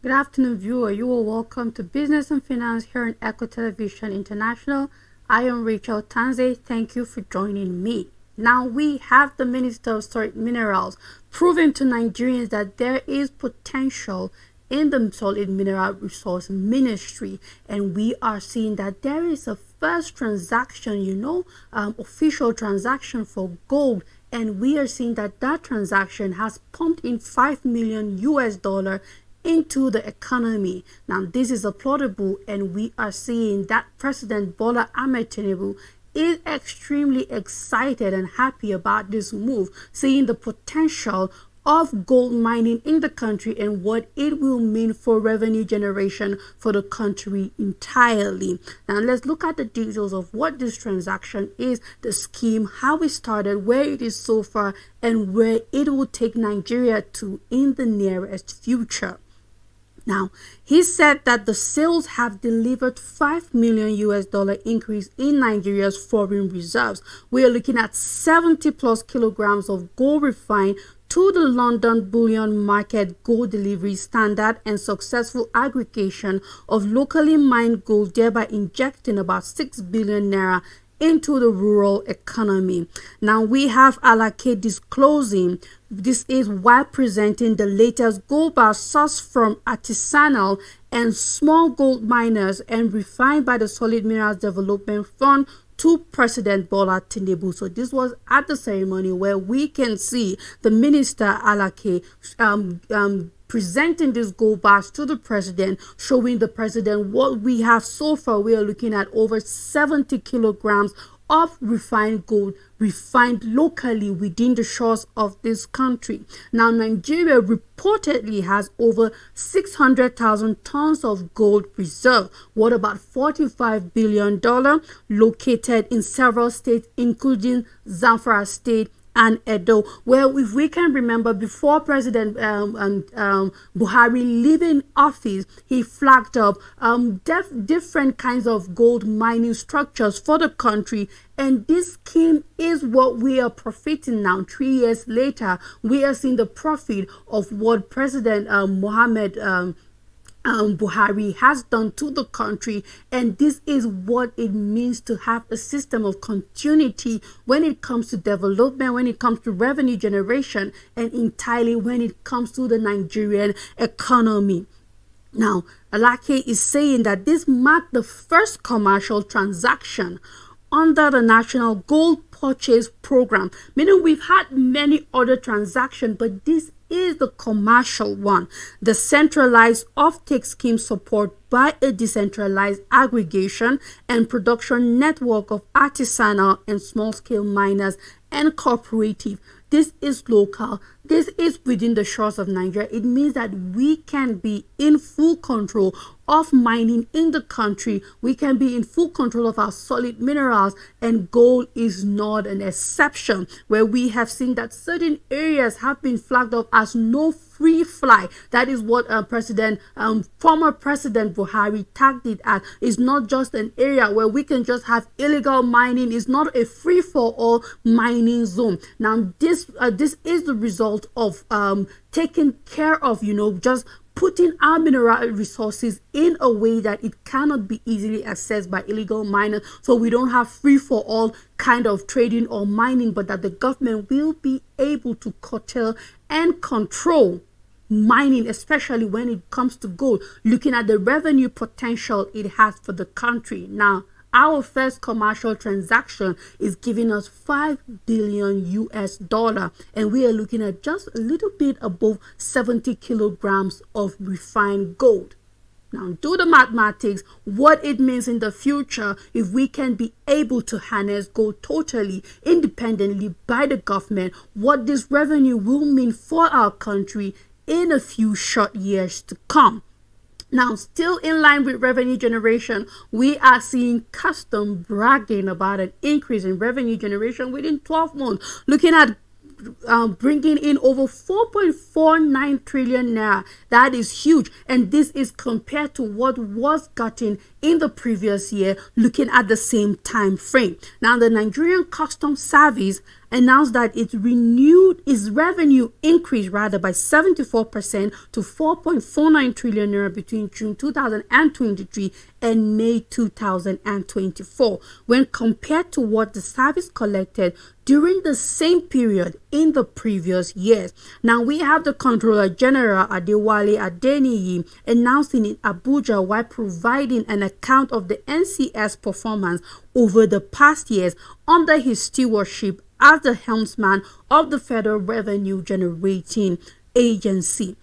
Good afternoon, viewer. You are welcome to Business and Finance here on Echo Television International. I am Rachel Tanze. Thank you for joining me. Now, we have the Minister of Solid Minerals proving to Nigerians that there is potential in the solid mineral resource ministry, and we are seeing that there is a first transaction, official transaction for gold, and we are seeing that that transaction has pumped in $5 million into the economy. Now, this is applaudable, and we are seeing that President Bola Ahmed Tinubu is extremely excited and happy about this move, seeing the potential of gold mining in the country and what it will mean for revenue generation for the country entirely. Now, let's look at the details of what this transaction is, the scheme, how it started, where it is so far, and where it will take Nigeria to in the nearest future. Now, he said that the sales have delivered $5 million increase in Nigeria's foreign reserves. We are looking at 70 plus kilograms of gold refined to the London Bullion Market gold delivery standard and successful aggregation of locally mined gold, thereby injecting about 6 billion naira into the rural economy. Now, we have Alake disclosing this is while presenting the latest gold bar sourced from artisanal and small gold miners and refined by the Solid Minerals Development Fund to President Bola Tinubu. So this was at the ceremony where we can see the Minister Alake presenting this gold bars to the president, showing the president what we have so far. We are looking at over 70 kilograms of refined gold, refined locally within the shores of this country. Now, Nigeria reportedly has over 600,000 tons of gold reserve, worth about $45 billion, located in several states, including Zamfara State and Edo, where if we can remember, before President Buhari leaving office, he flagged up different kinds of gold mining structures for the country, and this scheme is what we are profiting now. 3 years later, we are seeing the profit of what President Buhari has done to the country, and this is what it means to have a system of continuity when it comes to development, when it comes to revenue generation, and entirely when it comes to the Nigerian economy. Now, Alake is saying that this marked the first commercial transaction under the National Gold Purchase Program, meaning we've had many other transactions, but this is the commercial one. The centralized offtake scheme support by a decentralized aggregation and production network of artisanal and small-scale miners and cooperative. This is local. This is within the shores of Nigeria. It means that we can be in full control of mining in the country. We can be in full control of our solid minerals, and gold is not an exception, where we have seen that certain areas have been flagged up as no free fly. That is what former President Buhari tagged it as. It's not just an area where we can just have illegal mining. It's not a free-for-all mining zone. Now, this is the result of taking care of, just putting our mineral resources in a way that it cannot be easily accessed by illegal miners, so we don't have free-for-all kind of trading or mining, but that the government will be able to curtail and control mining, especially when it comes to gold, looking at the revenue potential it has for the country. Now, our first commercial transaction is giving us $5 billion, and we are looking at just a little bit above 70 kilograms of refined gold. Now, do the mathematics, what it means in the future if we can be able to harness gold totally independently by the government, what this revenue will mean for our country in a few short years to come. Now, still in line with revenue generation, we are seeing Custom bragging about an increase in revenue generation within 12 months, looking at bringing in over 4.49 trillion naira. That is huge, and this is compared to what was gotten in the previous year, looking at the same time frame. Now, the Nigerian Customs Service announced that its revenue increased rather by 74% to 4.49 trillion naira between June 2023 and May 2024 when compared to what the service collected during the same period in the previous years. Now, we have the Controller General Adewale Adeniyi announcing in Abuja while providing an account of the NCS performance over the past years under his stewardship as the helmsman of the Federal Revenue Generating Agency.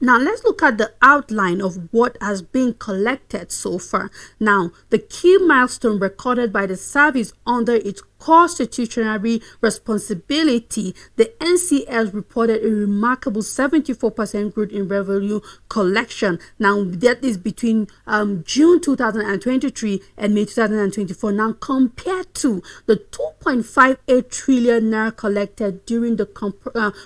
Now, let's look at the outline of what has been collected so far. Now, the key milestone recorded by the service under its constitutionary responsibility, the NCS reported a remarkable 74% growth in revenue collection. Now, that is between June 2023 and May 2024. Now, compared to the 2.58 trillion naira collected during the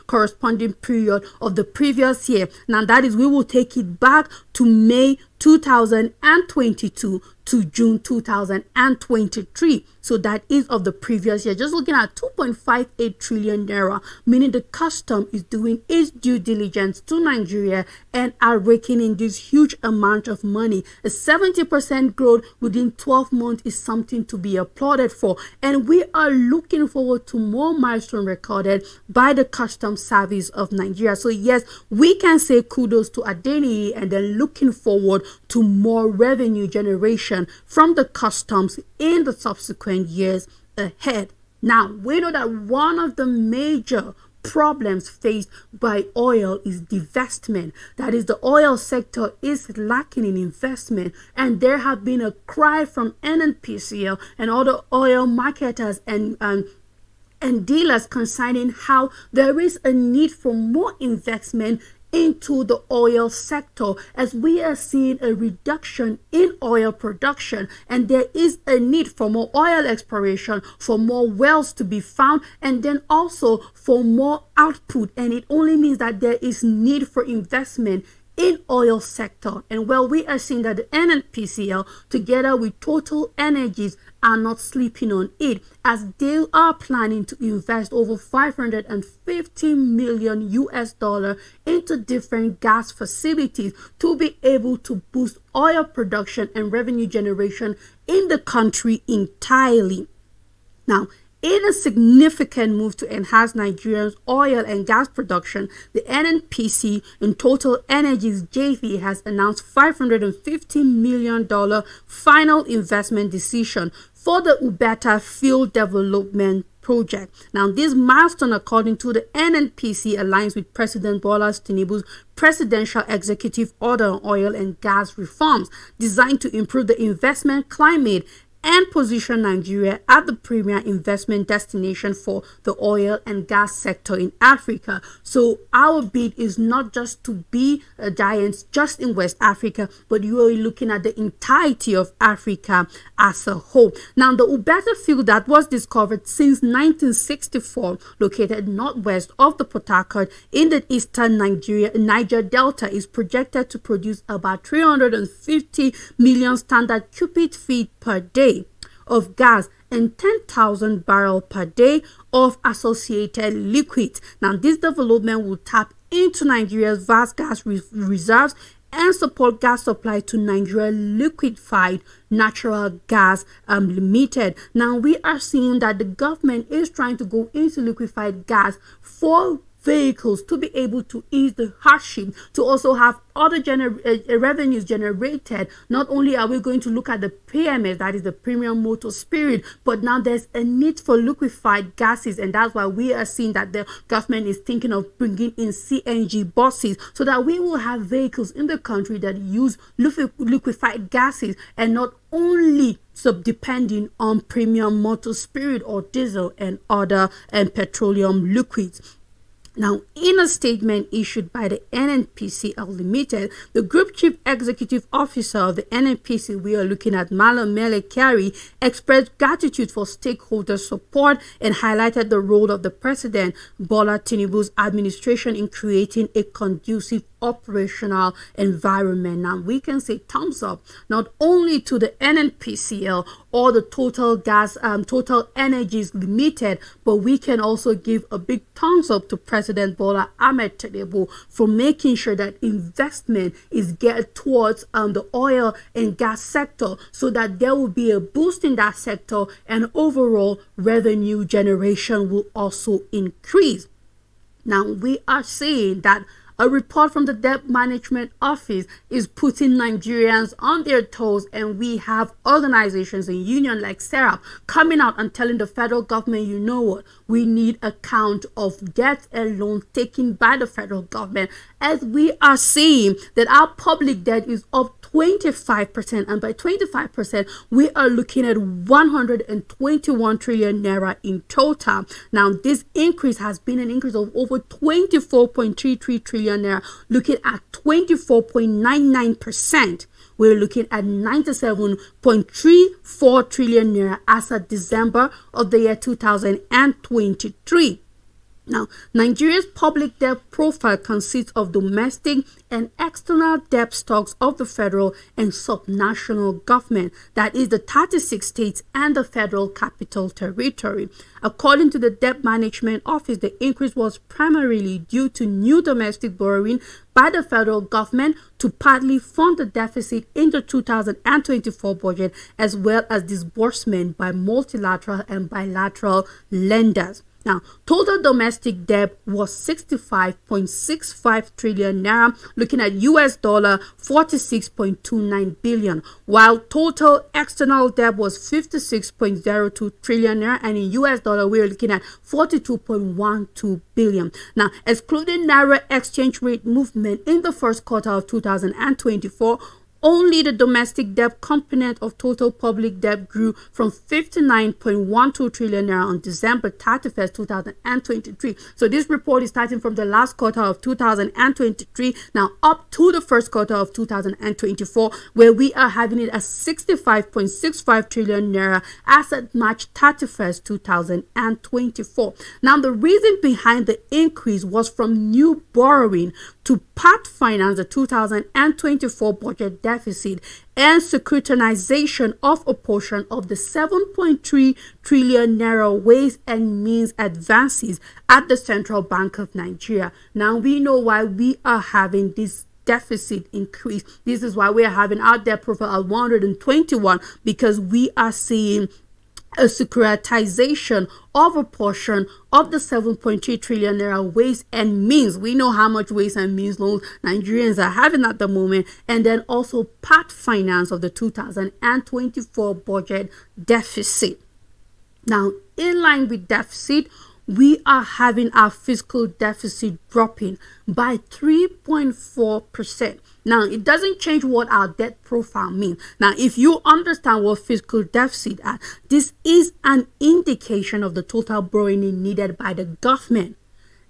corresponding period of the previous year. Now, that is, we will take it back to May 2022 to June 2023. So that is of the previous year. Just looking at 2.58 trillion naira, meaning the custom is doing its due diligence to Nigeria and are raking in this huge amount of money. A 70% growth within 12 months is something to be applauded for. And we are looking forward to more milestones recorded by the Customs Service of Nigeria. So yes, we can say kudos to Adeniyi and then looking forward to more revenue generation from the customs in the subsequent years ahead. Now, we know that one of the major problems faced by oil is divestment. That is, the oil sector is lacking in investment, and there have been a cry from NNPCL and other oil marketers and dealers concerning how there is a need for more investment into the oil sector, as we are seeing a reduction in oil production, and there is a need for more oil exploration, for more wells to be found, and then also for more output. And it only means that there is need for investment in oil sector. And well, we are seeing that the NNPCL together with Total Energies are not sleeping on it, as they are planning to invest over $550 million into different gas facilities to be able to boost oil production and revenue generation in the country entirely. Now, in a significant move to enhance Nigeria's oil and gas production, the NNPC and Total Energies JV has announced $550 million final investment decision for the Ubata Field Development Project. Now, this milestone, according to the NNPC, aligns with President Bola Tinubu's presidential executive order on oil and gas reforms designed to improve the investment climate and position Nigeria as the premier investment destination for the oil and gas sector in Africa. So our bid is not just to be a giant just in West Africa, but you are looking at the entirety of Africa as a whole. Now, the Ubata field that was discovered since 1964, located northwest of the Port Harcourt in the eastern Niger Delta, is projected to produce about 350 million standard cubic feet per day of gas and 10,000 barrels per day of associated liquids. Now, this development will tap into Nigeria's vast gas reserves and support gas supply to Nigeria Liquefied Natural Gas Limited. Now, we are seeing that the government is trying to go into liquefied gas for vehicles to be able to ease the hardship, to also have other revenues generated. Not only are we going to look at the PMS, that is the premium motor spirit, but now there's a need for liquefied gases, and that's why we are seeing that the government is thinking of bringing in CNG buses so that we will have vehicles in the country that use liquefied gases and not only depending on premium motor spirit or diesel and other petroleum liquids. Now, in a statement issued by the NNPCL Limited, the Group Chief Executive Officer of the NNPC, we are looking at Malam Mele Kyari, expressed gratitude for stakeholder support and highlighted the role of the President Bola Tinubu's administration in creating a conducive operational environment. Now we can say thumbs up not only to the NNPCL or the Total Energies Limited, but we can also give a big thumbs up to President Bola Ahmed Tinubu for making sure that investment is geared towards the oil and gas sector, so that there will be a boost in that sector and overall revenue generation will also increase. Now we are seeing that a report from the Debt Management Office is putting Nigerians on their toes, and we have organizations and unions like SERAP coming out and telling the federal government, you know what, we need a count of debt and loans taken by the federal government, as we are seeing that our public debt is up 25%, and by 25% we are looking at 121 trillion naira in total. Now this increase has been an increase of over 24.33 trillion naira, looking at 24.99%. We're looking at 97.34 trillion naira as of December of the year 2023. Now, Nigeria's public debt profile consists of domestic and external debt stocks of the federal and subnational government, that is the 36 states and the Federal Capital Territory. According to the Debt Management Office, the increase was primarily due to new domestic borrowing by the federal government to partly fund the deficit in the 2024 budget, as well as disbursement by multilateral and bilateral lenders. Now, total domestic debt was 65.65 trillion naira, looking at US dollar 46.29 billion, while total external debt was 56.02 trillion naira, and in US dollar we're looking at 42.12 billion. Now, excluding naira exchange rate movement in the first quarter of 2024, only the domestic debt component of total public debt grew from 59.12 trillion naira on December 31st, 2023. So this report is starting from the last quarter of 2023, now up to the first quarter of 2024, where we are having it at 65.65 trillion naira as at March 31st, 2024. Now, the reason behind the increase was from new borrowing to part finance the 2024 budget deficit and securitization of a portion of the 7.3 trillion naira ways and means advances at the Central Bank of Nigeria. Now we know why we are having this deficit increase. This is why we are having our debt profile at 121, because we are seeing a securitization of a portion of the 7.3 trillion naira ways and means. We know how much ways and means loans Nigerians are having at the moment, and then also part finance of the 2024 budget deficit. Now, in line with deficit, we are having our fiscal deficit dropping by 3.4%. Now, it doesn't change what our debt profile means. Now, if you understand what fiscal deficit is, this is an indication of the total borrowing needed by the government.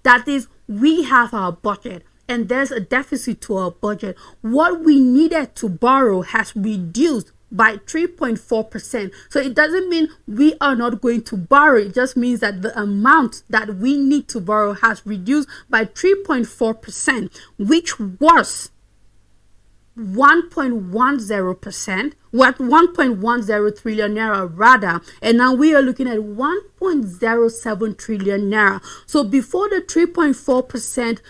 That is, we have our budget and there's a deficit to our budget. What we needed to borrow has reduced by 3.4%. So it doesn't mean we are not going to borrow. It just means that the amount that we need to borrow has reduced by 3.4%, which was 1.10%, what 1.10 trillion naira rather, and now we are looking at 1.07 trillion naira. So before the 3.4%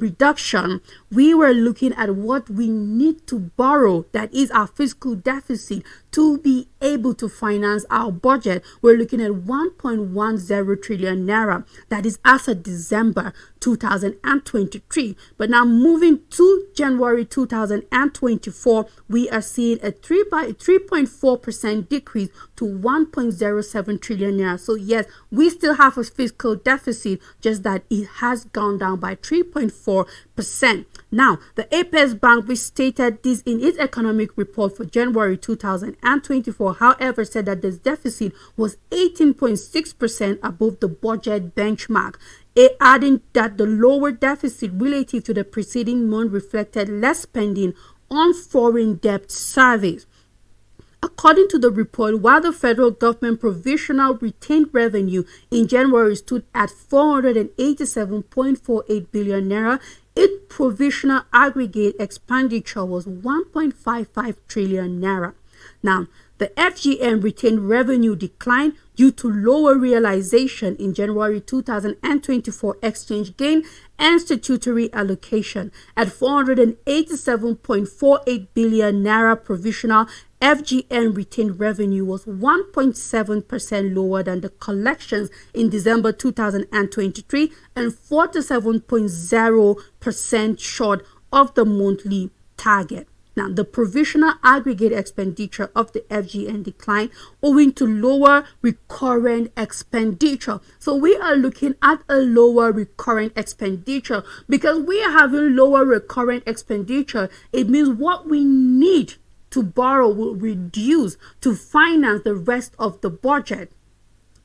reduction, we were looking at what we need to borrow, that is our fiscal deficit, to be able to finance our budget. We're looking at 1.10 trillion naira. That is as of December 2023. But now moving to January 2024, we are seeing a 3.4% decrease to 1.07 trillion naira. So yes, we still have a fiscal deficit, just that it has gone down by 3.4%. Now, the Apex Bank, which stated this in its economic report for January 2024, however, said that this deficit was 18.6% above the budget benchmark, adding that the lower deficit relative to the preceding month reflected less spending on foreign debt service. According to the report, while the federal government provisional retained revenue in January stood at 487.48 billion naira, its provisional aggregate expenditure was 1.55 trillion naira. Now, the FGM retained revenue declined due to lower realization in January 2024 exchange gain and statutory allocation. At 487.48 billion naira provisional, FGM retained revenue was 1.7% lower than the collections in December 2023 and 47.0% short of the monthly target. Now, the provisional aggregate expenditure of the FGM declined owing to lower recurrent expenditure. So we are looking at a lower recurrent expenditure. Because we are having lower recurrent expenditure, it means what we need to borrow will reduce to finance the rest of the budget.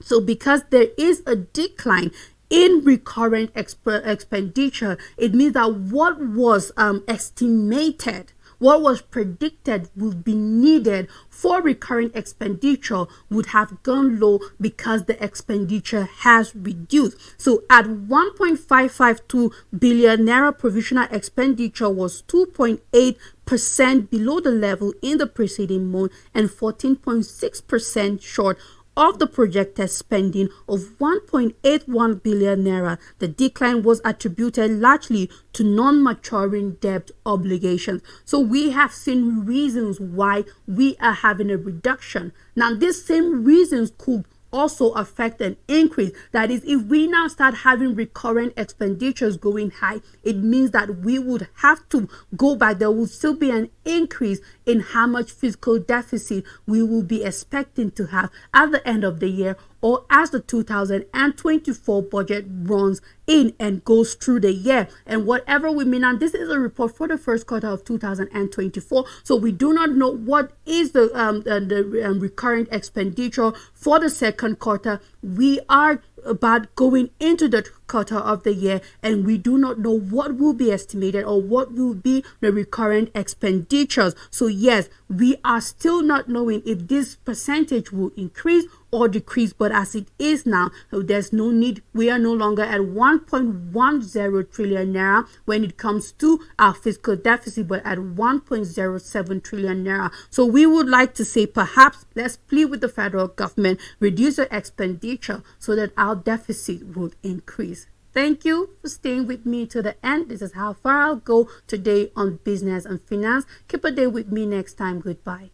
So because there is a decline in recurrent expenditure, it means that what was estimated, what was predicted would be needed for recurrent expenditure would have gone low because the expenditure has reduced. So at 1.552 billion naira, provisional expenditure was 2.8% below the level in the preceding month and 14.6% short of the projected spending of 1.81 billion naira. The decline was attributed largely to non-maturing debt obligations. So we have seen reasons why we are having a reduction. Now, these same reasons could also affect an increase. That is, if we now start having recurrent expenditures going high, it means that we would have to go back. There will still be an increase in how much fiscal deficit we will be expecting to have at the end of the year, or as the 2024 budget runs in and goes through the year. And whatever we mean, and this is a report for the first quarter of 2024, so we do not know what is the recurrent expenditure for the second quarter. We are about going into the quarter of the year, and we do not know what will be estimated or what will be the recurrent expenditures. So yes, we are still not knowing if this percentage will increase or decrease, but as it is now, there's no need. We are no longer at 1.10 trillion naira when it comes to our fiscal deficit, but at 1.07 trillion naira. So we would like to say, perhaps let's plead with the federal government, reduce the expenditure so that our deficit would increase. Thank you for staying with me to the end. This is how far I'll go today on business and finance. Keep a day with me next time. Goodbye.